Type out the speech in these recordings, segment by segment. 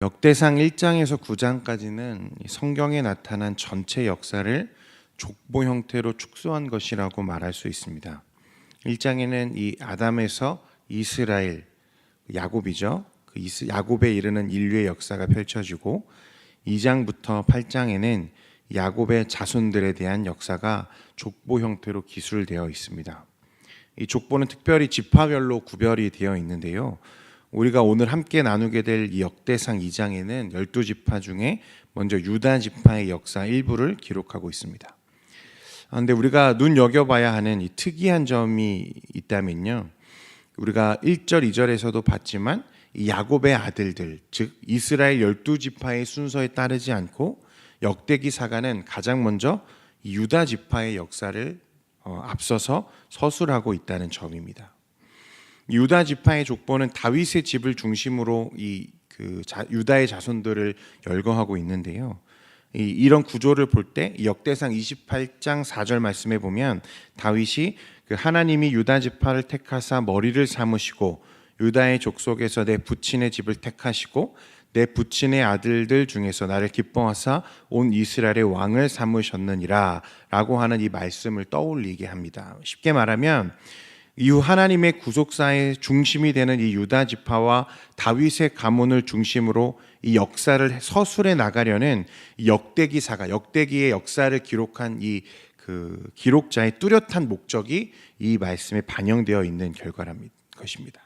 역대상 1장에서 9장까지는 성경에 나타난 전체 역사를 족보 형태로 축소한 것이라고 말할 수 있습니다. 1장에는 이 아담에서 이스라엘, 야곱이죠. 야곱에 이르는 인류의 역사가 펼쳐지고 2장부터 8장에는 야곱의 자손들에 대한 역사가 족보 형태로 기술되어 있습니다. 이 족보는 특별히 지파별로 구별이 되어 있는데요. 우리가 오늘 함께 나누게 될 이 역대상 2장에는 12지파 중에 먼저 유다 지파의 역사 일부를 기록하고 있습니다. 그런데 우리가 눈여겨봐야 하는 이 특이한 점이 있다면요. 우리가 1절, 2절에서도 봤지만 이 야곱의 아들들, 즉 이스라엘 12지파의 순서에 따르지 않고 역대기사가는 가장 먼저 이 유다 지파의 역사를 앞서서 서술하고 있다는 점입니다. 유다 지파의 족보는 다윗의 집을 중심으로 유다의 자손들을 열거하고 있는데요. 이런 구조를 볼 때 역대상 28장 4절 말씀에 보면 다윗이 하나님이 유다 지파를 택하사 머리를 삼으시고 유다의 족속에서 내 부친의 집을 택하시고 내 부친의 아들들 중에서 나를 기뻐하사 온 이스라엘의 왕을 삼으셨느니라 라고 하는 이 말씀을 떠올리게 합니다. 쉽게 말하면 이후 하나님의 구속사의 중심이 되는 이 유다 지파와 다윗의 가문을 중심으로 이 역사를 서술해 나가려는 역대기사가 역대기의 역사를 기록한 이 기록자의 뚜렷한 목적이 이 말씀에 반영되어 있는 결과라는 것입니다.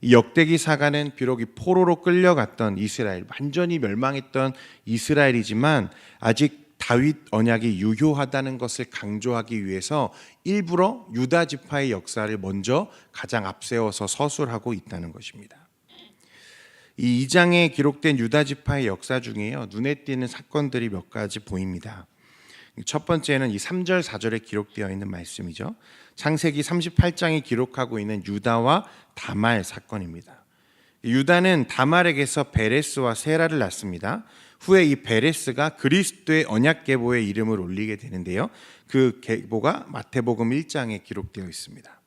이 역대기사가는 비록 이 포로로 끌려갔던 이스라엘, 완전히 멸망했던 이스라엘이지만 아직 다윗 언약이 유효하다는 것을 강조하기 위해서 일부러 유다 지파의 역사를 먼저 가장 앞세워서 서술하고 있다는 것입니다. 이 2장에 기록된 유다 지파의 역사 중에요, 눈에 띄는 사건들이 몇 가지 보입니다. 첫 번째는 이 3절, 4절에 기록되어 있는 말씀이죠. 창세기 38장이 기록하고 있는 유다와 다말 사건입니다. 유다는 다말에게서 베레스와 세라를 낳습니다. 후에 이 베레스가 그리스도의 언약 계보의 이름을 올리게 되는데요. 그 계보가 마태복음 1장에 기록되어 있습니다.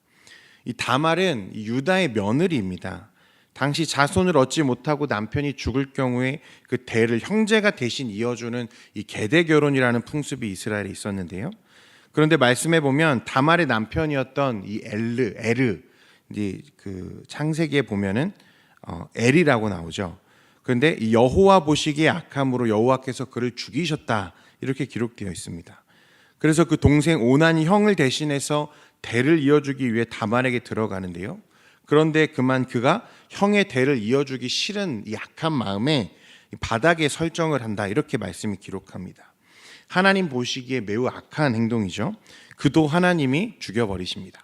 이 다말은 유다의 며느리입니다. 당시 자손을 얻지 못하고 남편이 죽을 경우에 그 대를 형제가 대신 이어주는 이 계대 결혼이라는 풍습이 이스라엘에 있었는데요. 그런데 말씀해 보면 다말의 남편이었던 이 에르, 이제 그 창세기에 보면은 엘이라고 나오죠. 그런데 이 여호와 보시기에 악함으로 여호와께서 그를 죽이셨다 이렇게 기록되어 있습니다. 그래서 그 동생 오난이 형을 대신해서 대를 이어주기 위해 다말에게 들어가는데요. 그런데 그만 그가 형의 대를 이어주기 싫은 이 악한 마음에 바닥에 설정을 한다 이렇게 말씀이 기록합니다. 하나님 보시기에 매우 악한 행동이죠. 그도 하나님이 죽여버리십니다.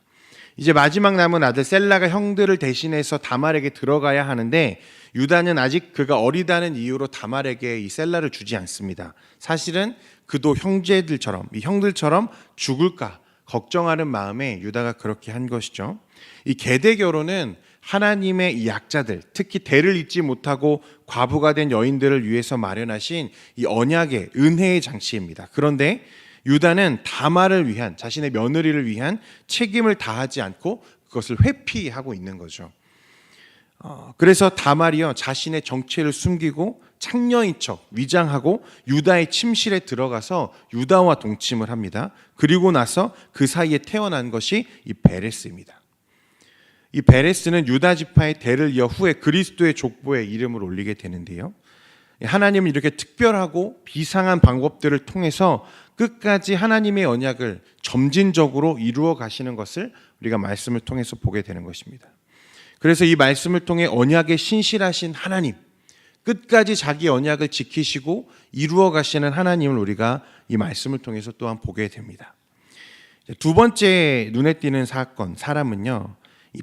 이제 마지막 남은 아들 셀라가 형들을 대신해서 다말에게 들어가야 하는데 유다는 아직 그가 어리다는 이유로 다말에게 이 셀라를 주지 않습니다. 사실은 그도 이 형들처럼 죽을까 걱정하는 마음에 유다가 그렇게 한 것이죠. 이 계대 결혼은 하나님의 이 약자들, 특히 대를 잇지 못하고 과부가 된 여인들을 위해서 마련하신 이 언약의 은혜의 장치입니다. 그런데 유다는 다말을 위한, 자신의 며느리를 위한 책임을 다하지 않고 그것을 회피하고 있는 거죠. 그래서 다말이요, 자신의 정체를 숨기고 창녀인 척 위장하고 유다의 침실에 들어가서 유다와 동침을 합니다. 그리고 나서 그 사이에 태어난 것이 이 베레스입니다. 이 베레스는 유다 지파의 대를 이어 후에 그리스도의 족보에 이름을 올리게 되는데요. 하나님은 이렇게 특별하고 비상한 방법들을 통해서 끝까지 하나님의 언약을 점진적으로 이루어 가시는 것을 우리가 말씀을 통해서 보게 되는 것입니다. 그래서 이 말씀을 통해 언약에 신실하신 하나님, 끝까지 자기 언약을 지키시고 이루어 가시는 하나님을 우리가 이 말씀을 통해서 또한 보게 됩니다. 두 번째 눈에 띄는 사람은요,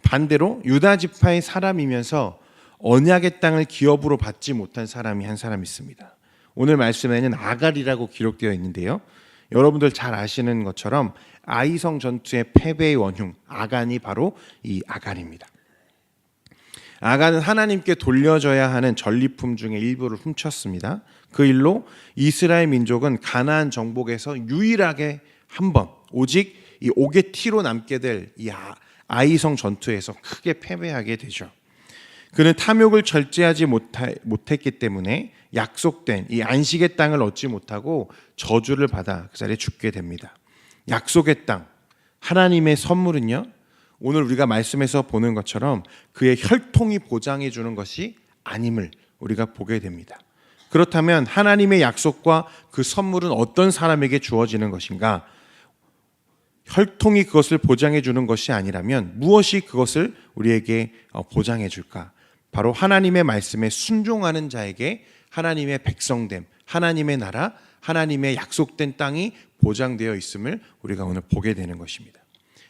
반대로 유다 지파의 사람이면서 언약의 땅을 기업으로 받지 못한 사람이 한 사람 있습니다. 오늘 말씀에는 아갈이라고 기록되어 있는데요. 여러분들 잘 아시는 것처럼 아이성 전투의 패배의 원흉 아간이 바로 이 아갈입니다. 아간은 하나님께 돌려줘야 하는 전리품 중에 일부를 훔쳤습니다. 그 일로 이스라엘 민족은 가나안 정복에서 유일하게 한 번, 오직 이 옥의 티로 남게 될 이 아이성 전투에서 크게 패배하게 되죠. 그는 탐욕을 절제하지 못했기 때문에 약속된 이 안식의 땅을 얻지 못하고 저주를 받아 그 자리에 죽게 됩니다. 약속의 땅, 하나님의 선물은요, 오늘 우리가 말씀에서 보는 것처럼 그의 혈통이 보장해 주는 것이 아님을 우리가 보게 됩니다. 그렇다면 하나님의 약속과 그 선물은 어떤 사람에게 주어지는 것인가? 혈통이 그것을 보장해 주는 것이 아니라면 무엇이 그것을 우리에게 보장해 줄까? 바로 하나님의 말씀에 순종하는 자에게 하나님의 백성됨, 하나님의 나라, 하나님의 약속된 땅이 보장되어 있음을 우리가 오늘 보게 되는 것입니다.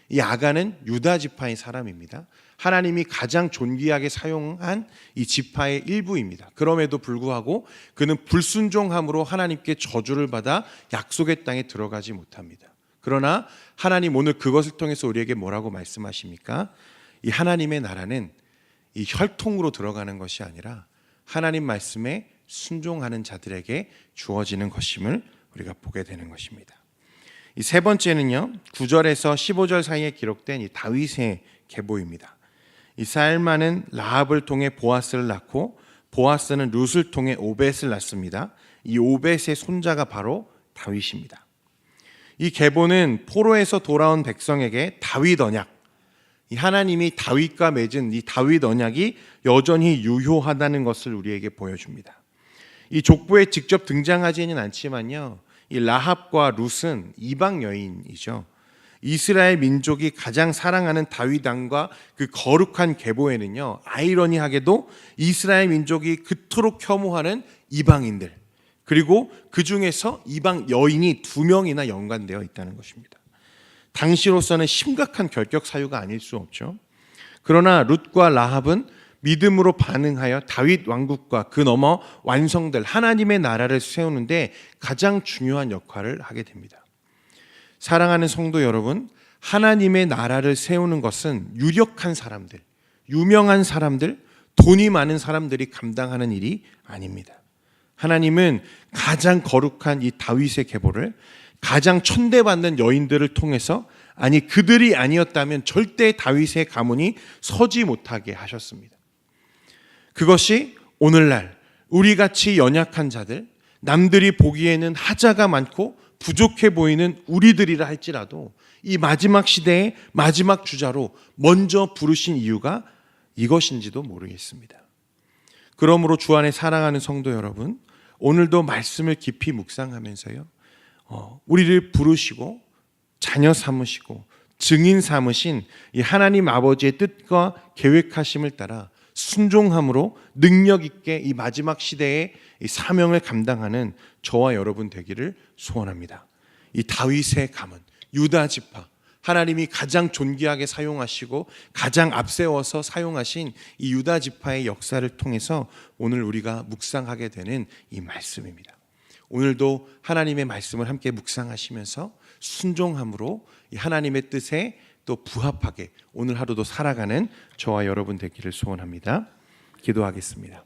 이 아간은 유다 지파의 사람입니다. 하나님이 가장 존귀하게 사용한 이 지파의 일부입니다. 그럼에도 불구하고 그는 불순종함으로 하나님께 저주를 받아 약속의 땅에 들어가지 못합니다. 그러나 하나님 오늘 그것을 통해서 우리에게 뭐라고 말씀하십니까? 이 하나님의 나라는 이 혈통으로 들어가는 것이 아니라 하나님 말씀에 순종하는 자들에게 주어지는 것임을 우리가 보게 되는 것입니다. 이 세 번째는요, 9절에서 15절 사이에 기록된 이 다윗의 계보입니다. 이 살마는 라합을 통해 보아스를 낳고 보아스는 룻을 통해 오벳을 낳습니다. 이 오벳의 손자가 바로 다윗입니다. 이 계보는 포로에서 돌아온 백성에게 다윗 언약, 이 하나님이 다윗과 맺은 이 다윗 언약이 여전히 유효하다는 것을 우리에게 보여줍니다. 이 족보에 직접 등장하지는 않지만요, 이 라합과 룻은 이방 여인이죠. 이스라엘 민족이 가장 사랑하는 다윗 왕과 그 거룩한 계보에는요, 아이러니하게도 이스라엘 민족이 그토록 혐오하는 이방인들, 그리고 그 중에서 이방 여인이 2명이나 연관되어 있다는 것입니다. 당시로서는 심각한 결격 사유가 아닐 수 없죠. 그러나 룻과 라합은 믿음으로 반응하여 다윗 왕국과 그 너머 완성될 하나님의 나라를 세우는데 가장 중요한 역할을 하게 됩니다. 사랑하는 성도 여러분, 하나님의 나라를 세우는 것은 유력한 사람들, 유명한 사람들, 돈이 많은 사람들이 감당하는 일이 아닙니다. 하나님은 가장 거룩한 이 다윗의 계보를 가장 천대받는 여인들을 통해서, 아니 그들이 아니었다면 절대 다윗의 가문이 서지 못하게 하셨습니다. 그것이 오늘날 우리같이 연약한 자들, 남들이 보기에는 하자가 많고 부족해 보이는 우리들이라 할지라도 이 마지막 시대의 마지막 주자로 먼저 부르신 이유가 이것인지도 모르겠습니다. 그러므로 주 안에 사랑하는 성도 여러분, 오늘도 말씀을 깊이 묵상하면서요, 우리를 부르시고 자녀 삼으시고 증인 삼으신 이 하나님 아버지의 뜻과 계획하심을 따라 순종함으로 능력 있게 이 마지막 시대의 이 사명을 감당하는 저와 여러분 되기를 소원합니다. 이 다윗의 가문, 유다 지파, 하나님이 가장 존귀하게 사용하시고 가장 앞세워서 사용하신 이 유다 지파의 역사를 통해서 오늘 우리가 묵상하게 되는 이 말씀입니다. 오늘도 하나님의 말씀을 함께 묵상하시면서 순종함으로 이 하나님의 뜻에 또 부합하게 오늘 하루도 살아가는 저와 여러분 되기를 소원합니다. 기도하겠습니다.